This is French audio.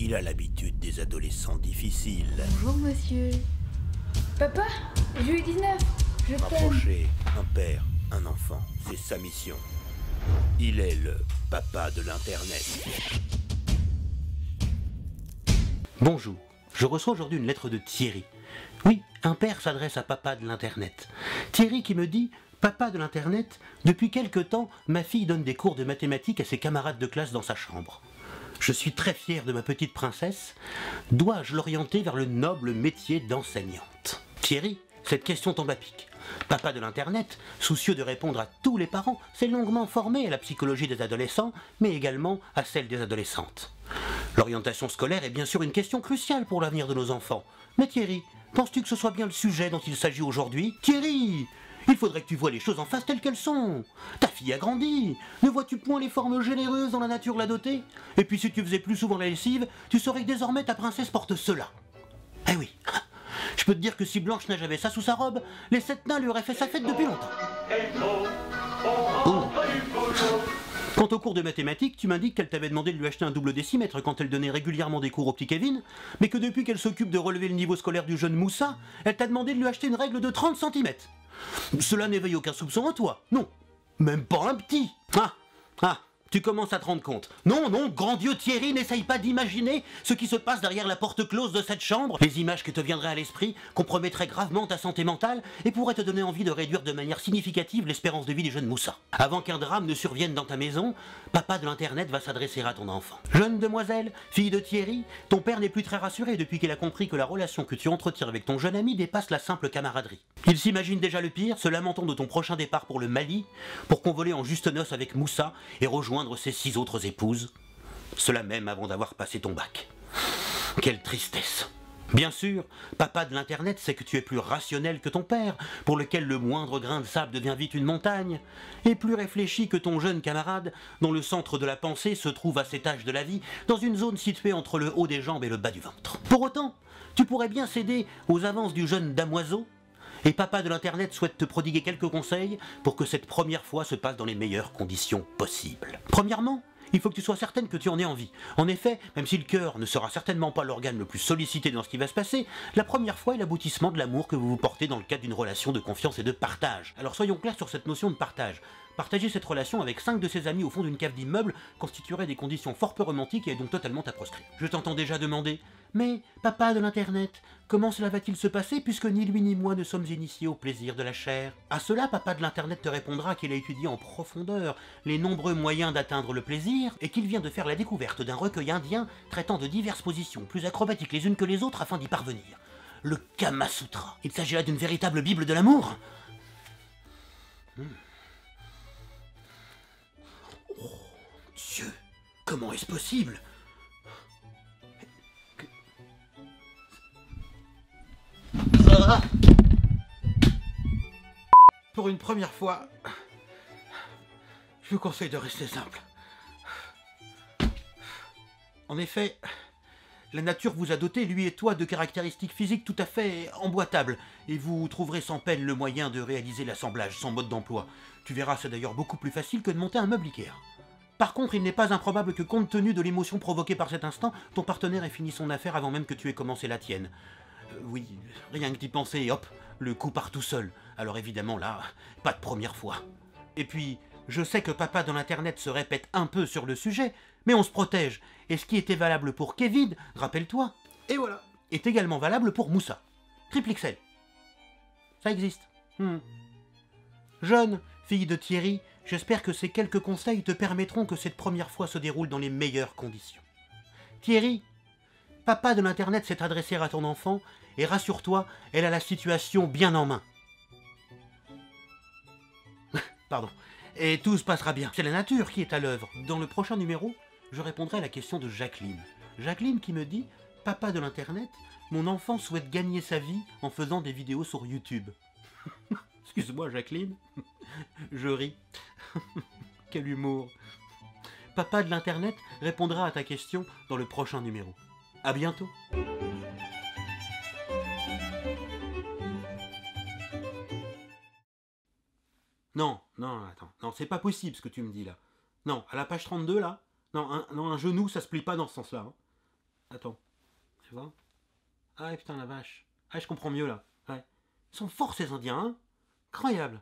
Il a l'habitude des adolescents difficiles. Bonjour monsieur. Papa, je lui 19. Je t'aime. Rapprocher un père, un enfant, c'est sa mission. Il est le papa de l'Internet. Bonjour, je reçois aujourd'hui une lettre de Thierry. Oui, un père s'adresse à papa de l'Internet. Thierry qui me dit « Papa de l'Internet, depuis quelque temps, ma fille donne des cours de mathématiques à ses camarades de classe dans sa chambre. Je suis très fier de ma petite princesse. Dois-je l'orienter vers le noble métier d'enseignante ?» Thierry, cette question tombe à pic. Papa de l'Internet, soucieux de répondre à tous les parents, s'est longuement formé à la psychologie des adolescents, mais également à celle des adolescentes. L'orientation scolaire est bien sûr une question cruciale pour l'avenir de nos enfants. Mais Thierry, penses-tu que ce soit bien le sujet dont il s'agit aujourd'hui? Thierry, il faudrait que tu vois les choses en face telles qu'elles sont. Ta fille a grandi. Ne vois-tu point les formes généreuses dont la nature l'a dotée? Et puis si tu faisais plus souvent la lessive, tu saurais que désormais ta princesse porte cela. Eh oui, je peux te dire que si Blanche-Neige avait ça sous sa robe, les 7 nains lui auraient fait sa fête depuis longtemps. Oh. Quant au cours de mathématiques, tu m'indiques qu'elle t'avait demandé de lui acheter un double décimètre quand elle donnait régulièrement des cours au petit Kevin, mais que depuis qu'elle s'occupe de relever le niveau scolaire du jeune Moussa, elle t'a demandé de lui acheter une règle de 30 cm. Cela n'éveille aucun soupçon en toi, non. Même pas un petit. Tu commences à te rendre compte. Non, grand Dieu Thierry, n'essaye pas d'imaginer ce qui se passe derrière la porte close de cette chambre. Les images qui te viendraient à l'esprit compromettraient gravement ta santé mentale et pourraient te donner envie de réduire de manière significative l'espérance de vie du jeune Moussa. Avant qu'un drame ne survienne dans ta maison, papa de l'Internet va s'adresser à ton enfant. Jeune demoiselle, fille de Thierry, ton père n'est plus très rassuré depuis qu'il a compris que la relation que tu entretiens avec ton jeune ami dépasse la simple camaraderie. Il s'imagine déjà le pire, se lamentant de ton prochain départ pour le Mali, pour convoler en juste noces avec Moussa et rejoindre ses 6 autres épouses, cela même avant d'avoir passé ton bac. Quelle tristesse! Bien sûr, papa de l'Internet sait que tu es plus rationnel que ton père, pour lequel le moindre grain de sable devient vite une montagne, et plus réfléchi que ton jeune camarade, dont le centre de la pensée se trouve à cet âge de la vie, dans une zone située entre le haut des jambes et le bas du ventre. Pour autant, tu pourrais bien céder aux avances du jeune damoiseau, et papa de l'Internet souhaite te prodiguer quelques conseils pour que cette première fois se passe dans les meilleures conditions possibles. Premièrement, il faut que tu sois certaine que tu en aies envie. En effet, même si le cœur ne sera certainement pas l'organe le plus sollicité dans ce qui va se passer, la première fois est l'aboutissement de l'amour que vous vous portez dans le cadre d'une relation de confiance et de partage. Alors soyons clairs sur cette notion de partage. Partager cette relation avec 5 de ses amis au fond d'une cave d'immeuble constituerait des conditions fort peu romantiques et est donc totalement à proscrire. Je t'entends déjà demander « Mais, papa de l'Internet, comment cela va-t-il se passer puisque ni lui ni moi ne sommes initiés au plaisir de la chair ?» À cela, papa de l'Internet te répondra qu'il a étudié en profondeur les nombreux moyens d'atteindre le plaisir et qu'il vient de faire la découverte d'un recueil indien traitant de diverses positions, plus acrobatiques les unes que les autres afin d'y parvenir. Le Kama Sutra. Il s'agit là d'une véritable bible de l'amour. Oh, Dieu, comment est-ce possible? Pour une première fois, je vous conseille de rester simple. En effet, la nature vous a doté, lui et toi, de caractéristiques physiques tout à fait emboîtables, et vous trouverez sans peine le moyen de réaliser l'assemblage sans mode d'emploi. Tu verras, c'est d'ailleurs beaucoup plus facile que de monter un meuble Ikea. Par contre, il n'est pas improbable que, compte tenu de l'émotion provoquée par cet instant, ton partenaire ait fini son affaire avant même que tu aies commencé la tienne. Oui, rien que d'y penser, et hop, le coup part tout seul. Alors évidemment, là, pas de première fois. Et puis, je sais que papa de l'Internet se répète un peu sur le sujet, mais on se protège. Et ce qui était valable pour Kevin, rappelle-toi, et voilà, est également valable pour Moussa. Triple XL. Ça existe. Jeune, fille de Thierry, j'espère que ces quelques conseils te permettront que cette première fois se déroule dans les meilleures conditions. Thierry, papa de l'Internet s'est adressé à ton enfant, et rassure-toi, elle a la situation bien en main. Pardon. Et tout se passera bien. C'est la nature qui est à l'œuvre. Dans le prochain numéro, je répondrai à la question de Jacqueline. Jacqueline qui me dit « Papa de l'Internet, mon enfant souhaite gagner sa vie en faisant des vidéos sur YouTube. » Excuse-moi Jacqueline, je ris. Quel humour. Papa de l'Internet répondra à ta question dans le prochain numéro. À bientôt. Non, attends. Non, c'est pas possible ce que tu me dis là. Non, à la page 32 là. Non, un genou, ça se plie pas dans ce sens-là. Hein. Attends, tu vois? Ah putain la vache. Ah je comprends mieux là. Ouais. Ils sont forts ces Indiens, hein? Incroyable.